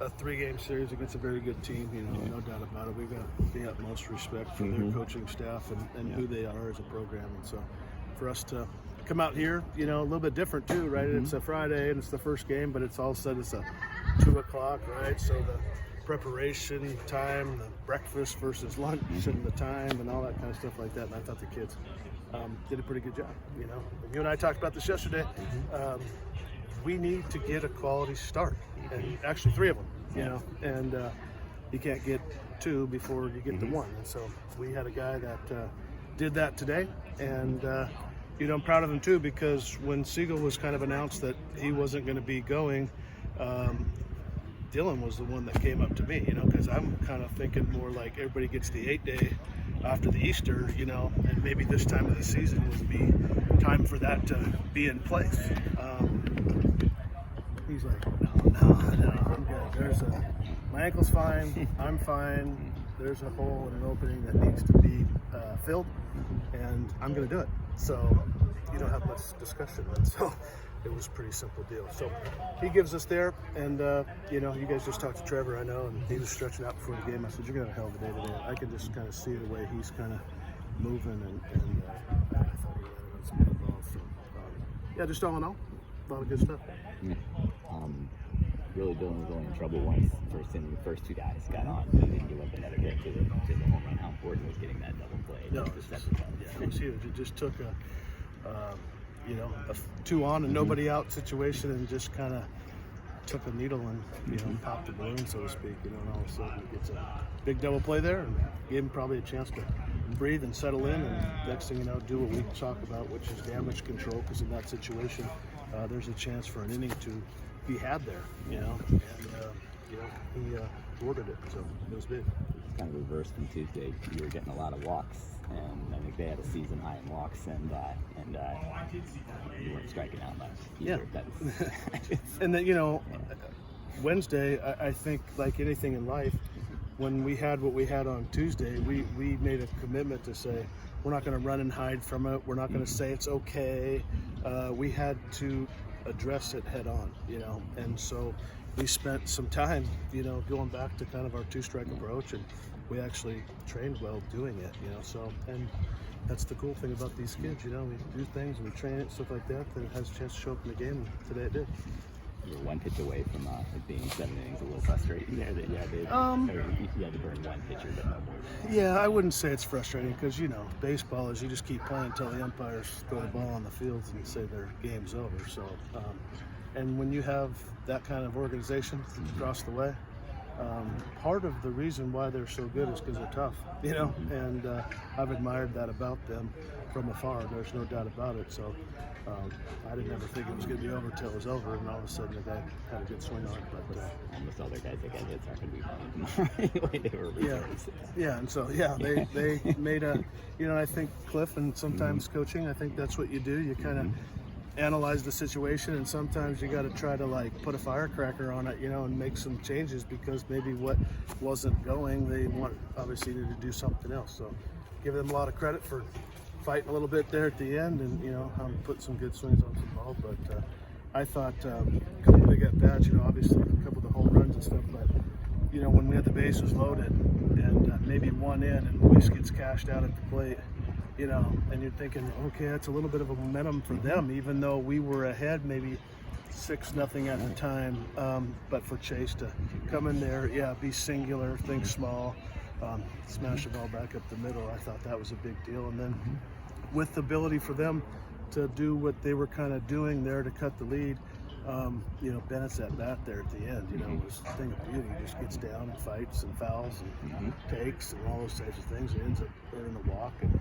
a 3-game series against a very good team, no doubt about it. We've got the utmost respect for their coaching staff and who they are as a program. And so for us to come out here, a little bit different too, right? It's a Friday and it's the first game, but it's all of a sudden it's a 2 o'clock, right? So the preparation time, the breakfast versus lunch and the time and all that kind of stuff like that. And I thought the kids did a pretty good job, And you and I talked about this yesterday. We need to get a quality start, and actually 3 of them, and you can't get 2 before you get to 1. And so we had a guy that did that today, and I'm proud of him too, because when Siegel was kind of announced that he wasn't going to be going, Dylan was the one that came up to me, because I'm kind of thinking more like everybody gets the 8-day after the Easter, and maybe this time of the season would be time for that to be in place. He's like, no, I'm good. My ankle's fine, I'm fine. There's a hole and an opening that needs to be filled, and I'm going to do it. So you don't have much discussion. And so it was a pretty simple deal. So he gives us there, and you guys just talked to Trevor, I know, and he was stretching out before the game. I said, you're going to have a hell of a day today. I can just kind of see the way he's kind of moving, and I thought he had some good balls. So just all in all, a lot of good stuff. Really, Dylan was only in trouble once. First 2 guys got on. He didn't give up another hit to the home run. How important was getting that double play? No, it was huge. It just took a 2 on and nobody out situation, and just kind of took a needle and popped the balloon, so to speak. And all of a sudden he gets a big double play there, and gave him probably a chance to breathe and settle in. And next thing you know, do what we talk about, which is damage control, because in that situation, there's a chance for an inning to be had there, and he boarded it, so it was big. Kind of reversed from Tuesday. You were getting a lot of walks, and I think they had a season high in walks, and you weren't striking out much either. Yeah. And then, Wednesday, I think like anything in life, when we had what we had on Tuesday, we made a commitment to say, we're not going to run and hide from it. We're not going to say it's okay. We had to address it head on, and so we spent some time, going back to kind of our 2-strike approach, and we actually trained well doing it, so, and that's the cool thing about these kids, we do things and we train it, stuff like that, it has a chance to show up in the game, and today it did. You were 1 pitch away from it being 7 innings, a little frustrating there that you had to burn 1 pitcher, but no more. Yeah, I wouldn't say it's frustrating, because baseball is you just keep playing until the umpires throw the ball on the fields and say their game's over. So, and when you have that kind of organization across the way, part of the reason why they're so good is because they're tough, and I've admired that about them from afar. There's no doubt about it. So I didn't ever think it was going to be over until it was over, and all of a sudden the guy had a good swing on it. But almost other guys that got hits aren't going to be playing tomorrow. They were reserves. Yeah, and so they made a, I think Cliff, and sometimes coaching, I think that's what you do. You kind of analyze the situation, and sometimes you got to try to put a firecracker on it, and make some changes, because maybe what wasn't going, they obviously needed to do something else. So give them a lot of credit for fighting a little bit there at the end, and put some good swings on some ball. But I thought a couple of big at bats, obviously a couple of the home runs and stuff, but when we had the bases loaded and maybe 1 in, and Luis gets cashed out at the plate, and you're thinking, okay, that's a little bit of a momentum for them, even though we were ahead maybe 6-0 at the time. But for Chase to come in there, be singular, think small, smash the ball back up the middle, I thought that was a big deal. And then with the ability for them to do what they were kind of doing there to cut the lead, Bennett's at bat there at the end, was a thing of beauty. He just gets down and fights and fouls and takes and all those types of things. He ends up earning a walk, and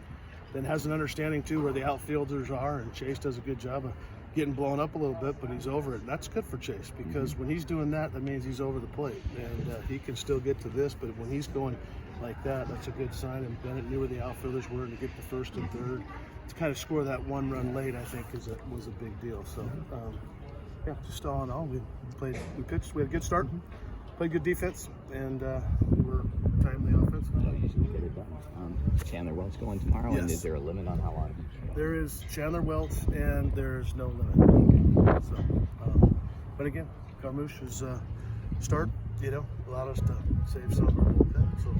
then has an understanding too where the outfielders are, and Chase does a good job of getting blown up a little bit, but he's over it. And that's good for Chase, because when he's doing that, that means he's over the plate, and he can still get to this, but when he's going like that, that's a good sign. And Bennett knew where the outfielders were, and to get the first and third to kind of score that 1 run late, I think was a big deal. So just all in all, we pitched, we had a good start, played good defense, and we were timely offense. Chandler Welch going tomorrow, yes. And is there a limit on how long? There is Chandler Welch, and there's no limit. So, but again, Carmouche is start, allowed us to save some of our bullpen. So